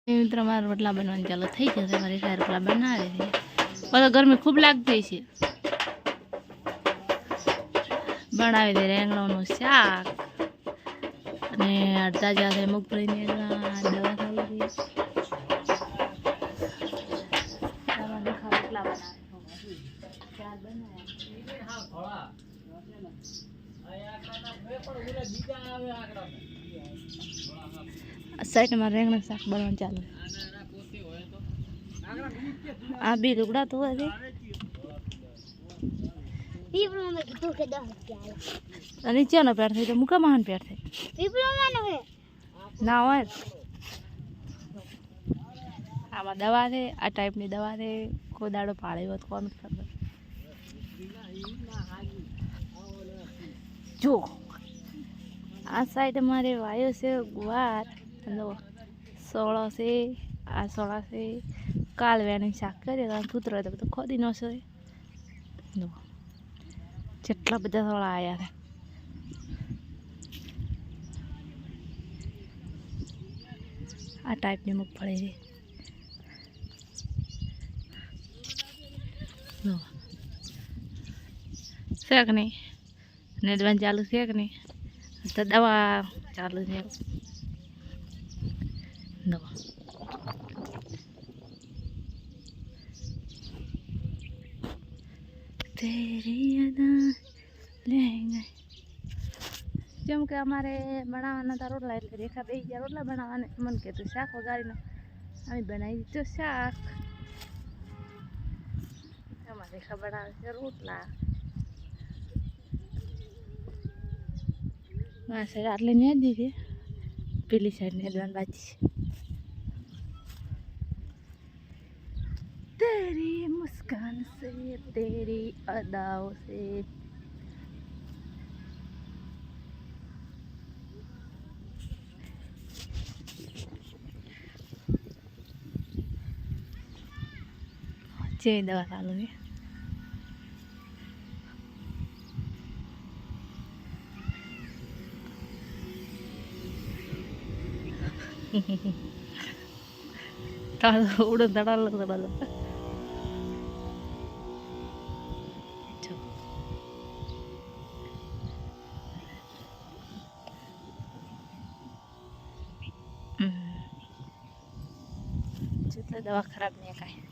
मित्र मार रोटला बनवाने चालू थी जैसे मारी सारे रोटला बना रहे थे और गर्मी खूब लगती है बनावी दे रेंगणों शाक અને અડધા જાતે મગફળીની દવા ખાલી દવાની ખાટલા બનાવે ચાર બનાવ્યા साइड में रेंगण शाक बनवा चालू आ भी रुगड़ा तो है नीचे ना पेड़ थे तो मुका महान पेड़ थे ना हो आम दवा थे आ टाइप नी दवा थे कोई दाड़ो पाड़े हो तो कौन खबर जो आ साइड मारे वायु से गुवार सोड़ा से आ सोड़ा से काल वेणी शाक करे कूतरो तो खोदी न जेटला बधा सोड़ा आया था आ टाइप ની મગફળી છે શેક નહીં નેદવાન ચાલુ છે કે નહીં તો દવા ચાલુ છે દવા तेरी अदा लहंगा જેમ કે અમારે બનાવવાના હતા રોટલા એટલે રેખા બે ગયા રોટલા બનાવવાને મન કે તું શાક વગાડીને અમે બનાવી દીધું શાક અમારે રેખા બનાવે છે રોટલા આ સાઈડ આટલે નેદી છે પેલી સાઈડ નેદવાની બાકી છે तेरी मुस्कान से तेरी अदाओं से दवा चालू है उड़न तड़ा दवा खराब नहीं है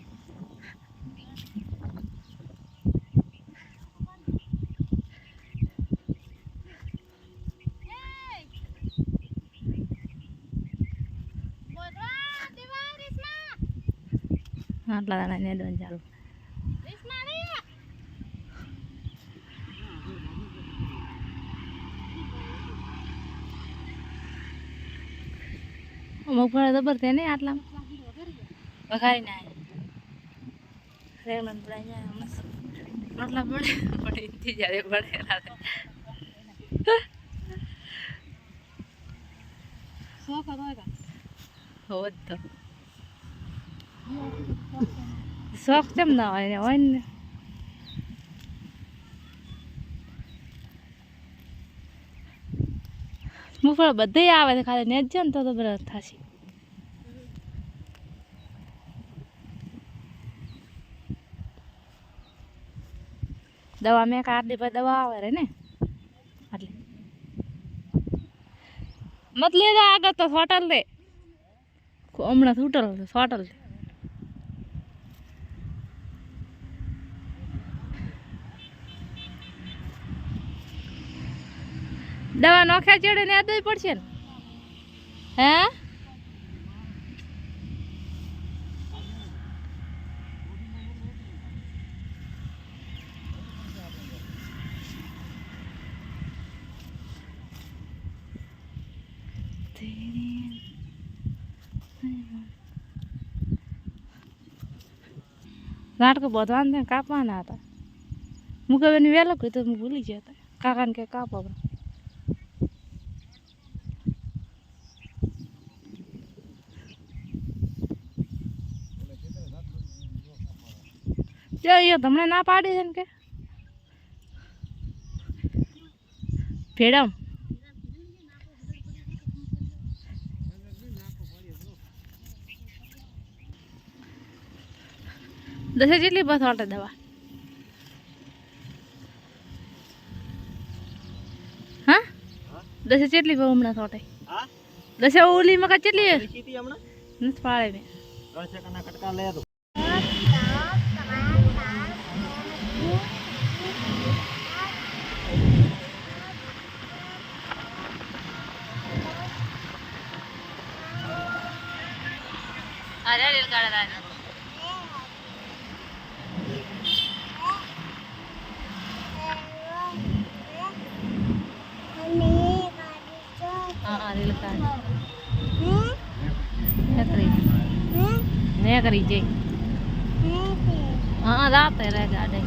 आटला दाड़ा नेदवान चालू मगफळी जबर थे नहीं आटला वघारी ना रेंगण पड़ा रोटला पड़े पड़े इतनी ज्यादा पड़े हो तो शौक चम ना હોય ને મુફળ બધે આવે છે ખાલી નેજ છે ને તો બરાબર થશે દવા મેં કાઢી પર દવા આવે રે ને એટલે મત લે જા આગળ તો હોટલ દે હમણાં હોટલ હોટલ दवा नोखा चढ़े ने आदमी पड़े हाँ रात को बहुत वांधे कापवाना था मुझे बेनी वेला कोई तो मैं भूली जाता काका के कापा जो ये तुमने ना पाड़ी है इनके पेड़म દસે જેટલી બસ વાટે દવા હા દસે જેટલી બહુ હમણાં થોટે દસે ઓલી મકા કેટલી નથી પાડે ને કટકા લે તો અરે રેલ ગાડા હા રેલ ગાડા ને કરી જઈ હા રાતે રે ગાડે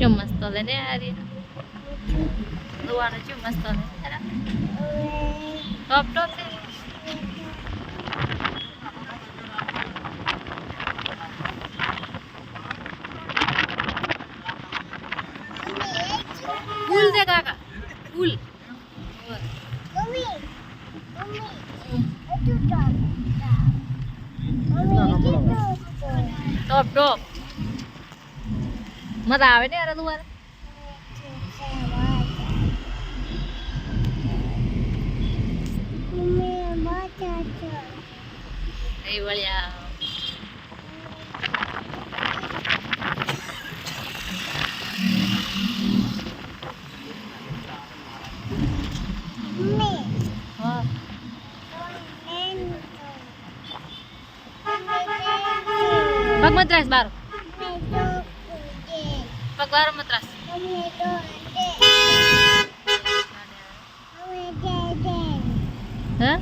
ચમચ તો લે ને આરી દુવાનો ચમચ તો લે ટોપ ટોપ ફૂલ દે કાકા ફૂલ ટોપ ટોપ મજા આવે ને યાર તમારે એ વળ્યા પગ મદ્રાસ બારો પગ બારો મદ્રાસ હા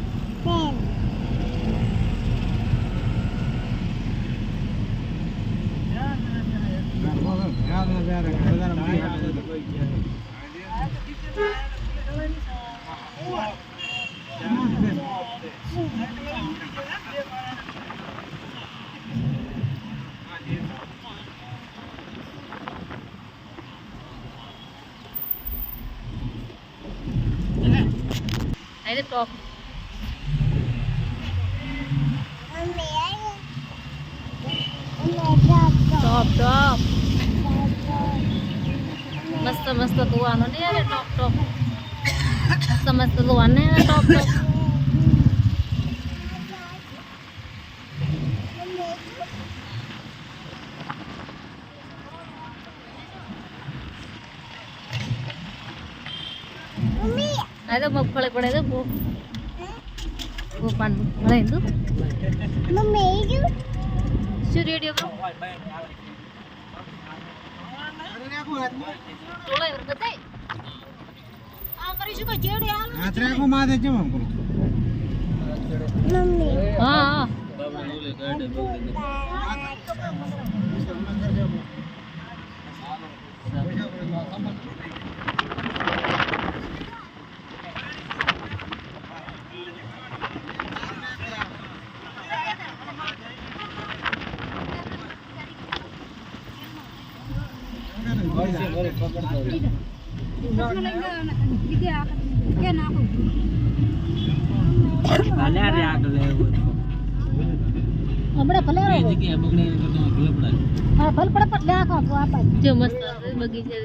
Ini top. Top. Mast tuan ni ada top. Mast tuan ni ada top. આ તો મગફળી પડે તો ગોપાન ભણાઈ દઉં શું રેડિયો કરો ટોળાય વર બતાય આ કરીશું કે જેડે હાલ આત્રે કો માથે કેમ આમ કરું હા હા જો મસ્ત બગીચા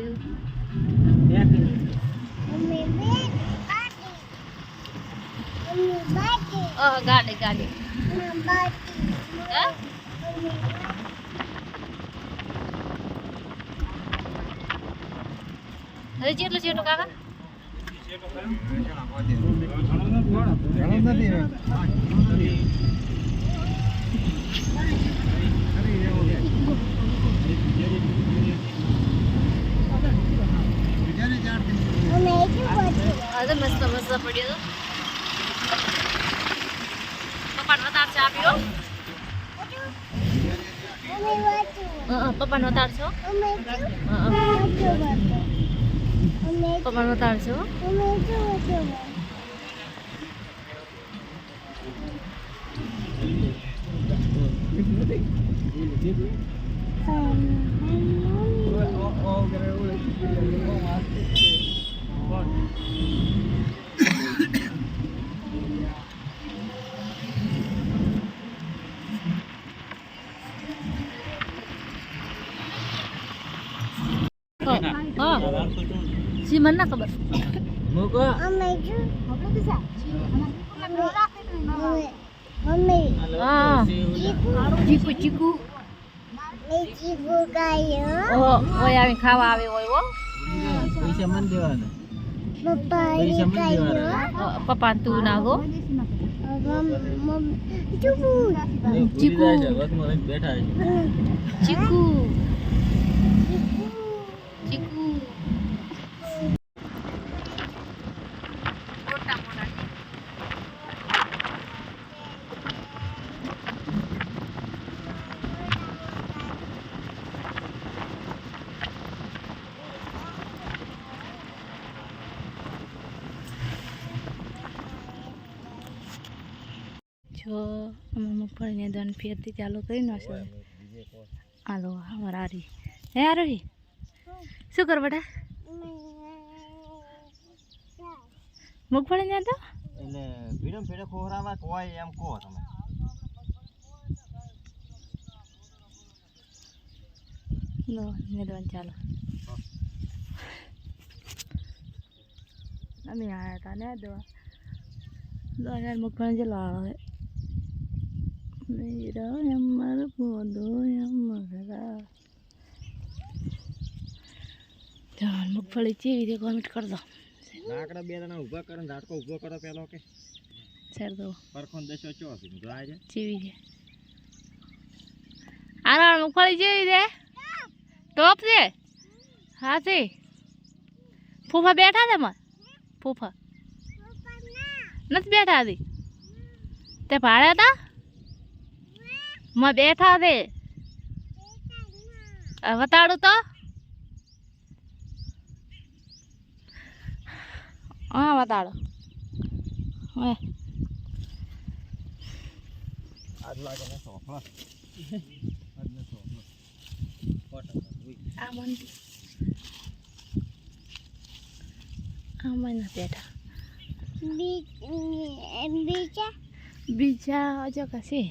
ગાડી ગાડી હવે જેટલું જેટલું કાકા ಅದು ಮಸ್ತ್ ಮಸ್ತ್ ಪಡಿಯೋದು ಪಪ್ಪಾನ ಮಾತಾಡ್ಸ ಆಪಿರೋ પપ્પાનો તારશો પપ્પાનો તારશો si mana kabar muka ચીકુ ચીકુ oh yang ખાવા આવે હોય હો પૈસા મન દેવાના પપ્પા તું નાખો ચીકુ બેઠા ચીકુ ચીકુ મોટા મોટા જો અમે મગફળીને દન ફેરથી ચાલુ કરી નાખશે હાલો અમારા આરી હે આરોહી શું કર બેટા મગફળી ને તો એટલે ભીડમ ભીડે ખોરાવા કોઈ એમ કહો તમે લો ને દન ચાલો અમે આયા હતા ને દો મગફળી ચલો આવે મેરા અમર બોલો અમરા ચાલ મગફળી ચેવી છે કોમેન્ટ કર દો લાકડા બે જણા ઊભા કરે ઝાટકો ઊભો કરો પેલો કે સર દો પરખોન દેશો ચો હતી તો આ છે ચેવી છે આરા મગફળી ચેવી છે ટોપ છે હા છે ફૂફા બેઠા છે મત ફૂફા નથી બેઠા હતી તે ભાડ્યા હતા માં બેઠા છે બતાડું તો હા બતાડો આજ લાગે ને સોફા આજ ને સોફા ફોટો આ મંદી આ મને બેઠા બીજા અજો કસી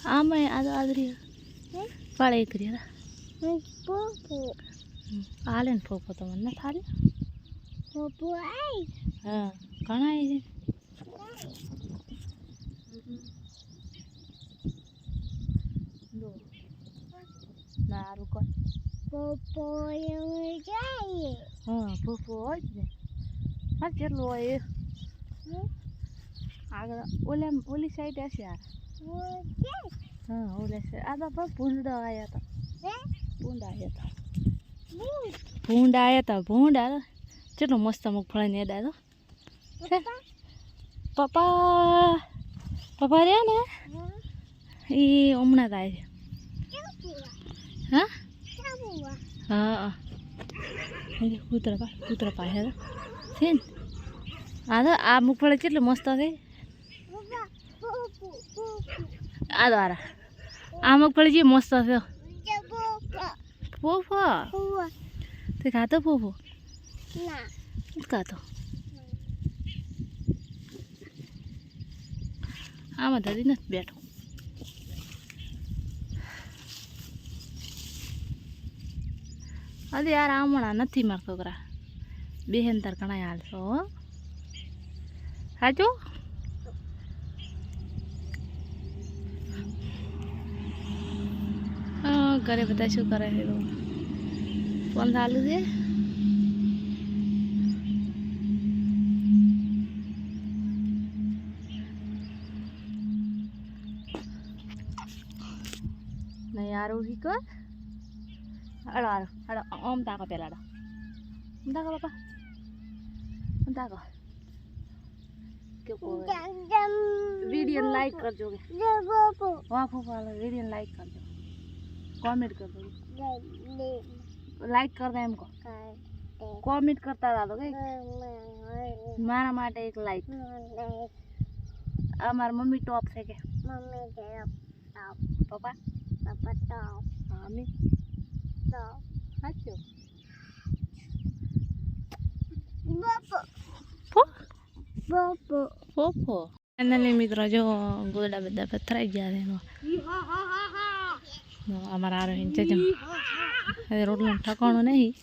આમાં આદરી પાળે કરી આલે ને ફોફો તો મને થાલે હા ઘણા આવી સારું કોઈ હા ફૂફો હોય જ ને હા કેટલું હોય એ આગળ ઓલી સાઈડ હશે યાર હા ઓલે છે આ તો ભૂંડા આવ્યા હતા ભૂંડા આવ્યા હતા ભૂંડા કેટલો મસ્ત મગફળી ને દાદો પપ્પા રહ્યા ને એ હમણાં થાય છે હા હા કૂતરા પાસે છે ને આ મગફળી કેટલી મસ્ત થઈ આ દ્વારા આ મગફળી જે મસ્ત છે ફોફો તે ખાતો ફોફો ખાતો આમાં દાદી નથી બેઠો અરે યાર હમણાં નથી મારા છોકરા બેહેન તાર ઘણા હાલશો હો સાચું ઘરે બધા શું કરે છે ફોન ચાલુ છે નહીં યાર ઉભી કર હાલો હાલો હાલો આમ તાકો પેલા આમ તાકો બાપા આમ તાકો વિડીયો લાઈક કરજો કે વાહ ફોફા વિડીયો લાઈક કરજો कमेंट कर दो लाइक कर दे हमको कमेंट करता रहा तो मारा माटे एक लाइक हमार मम्मी टॉप है के पापा टॉप मम्मी टॉप अच्छा पोपो फाइनली मित्रों जो गोड़ा बदा पथराई गया है અમારા આરોહીન છે જેમ હવે રોટલાનું ઠકાણું નહીં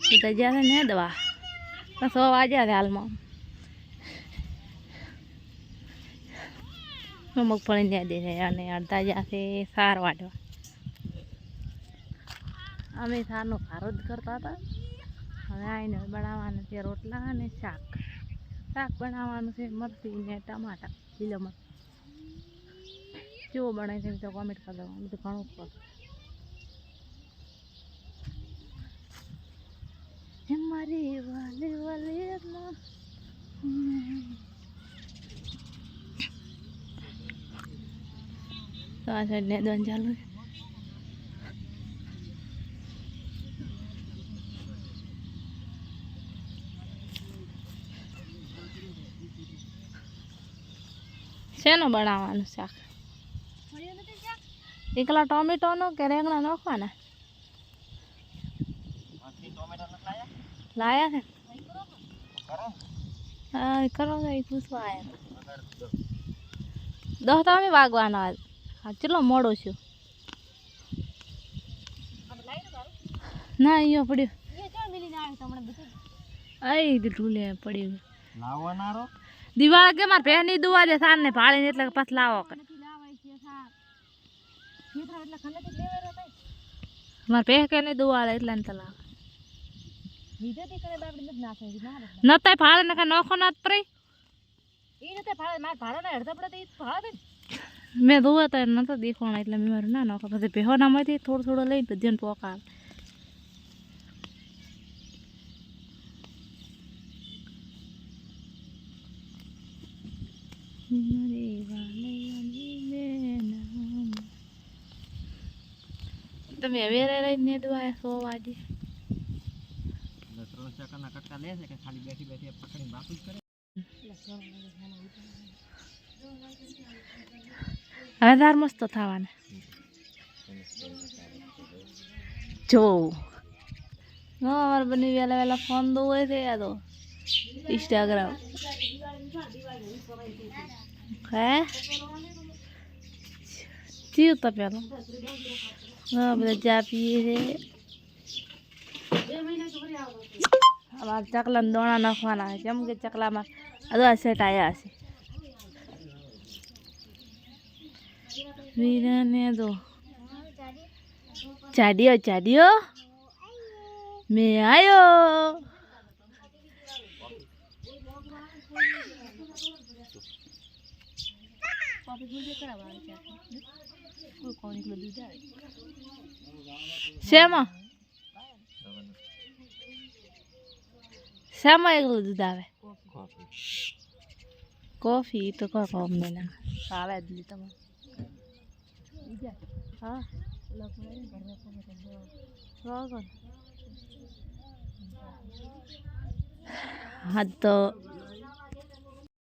બધા જ્યાં છે ને દવા 100 વાગ્યા છે હાલમાં મગફળી ત્યાં દે અને અડધા જ્યાં છે સાર વાટવા અમે સારનો ભારો જ કરતા હતા હવે આવીને બનાવવાનું છે રોટલા અને શાક બનાવવાનું છે મરચી ને ટમાટા લીલા મરચ કેવો બનાવી છે તો કોમેન્ટ કરી દો બધું ઘણું કર મારી વાલે વાલે તો આ સાઈડ ને દોન ચાલુ શેનું બનાવવાનું શાક એકલા ટોમેટોનો કે રેંગણા નાખવાના લાયા છે હા કરો એ પૂછવા આવ્યા 10 તો અમે વાગવાનો આજ હા ચલો મોડો છું ના અહીંયા પડ્યું આઈ દીધું લે પડ્યું લાવવાનારો દિવાળ કે માર પહેની દુવા દે સાર ને ભાળીને એટલે પાછ લાવો કે માર પહે કે ને દુવાળે એટલે ને તલા નતા ફાળે ને નોખો ના પડી મેં ધોવા તો નતો દેખવાના એટલે મેં મારું ના નોખો પછી ભેહો ના માંથી થોડો લઈને ધ્યાન પોકા તમે હવે રહીને દુઆ 100 વાગે ના કટકા લે છે કે ખાલી બેઠી પકડીને બાપુ જ કરે હવે તાર મસ્ત થવાના જો અમારે બની વેલા ફોન દો હોય છે યા તો ઇન્સ્ટાગ્રામ હે ચીવ તો પેલો બધા ચા પીએ છે અમારે ચકલાને દોણા નાખવાના છે કેમ કે ચકલામાં અદા સેટ આવ્યા છે વીરાને દો ચાડિયો ચાડિયો મેં આયો શેમાં શેમાં એકલું દૂધ આવે કોફી તો કો કોમ ને ના આવે જ નહીં તમારે હા હા તો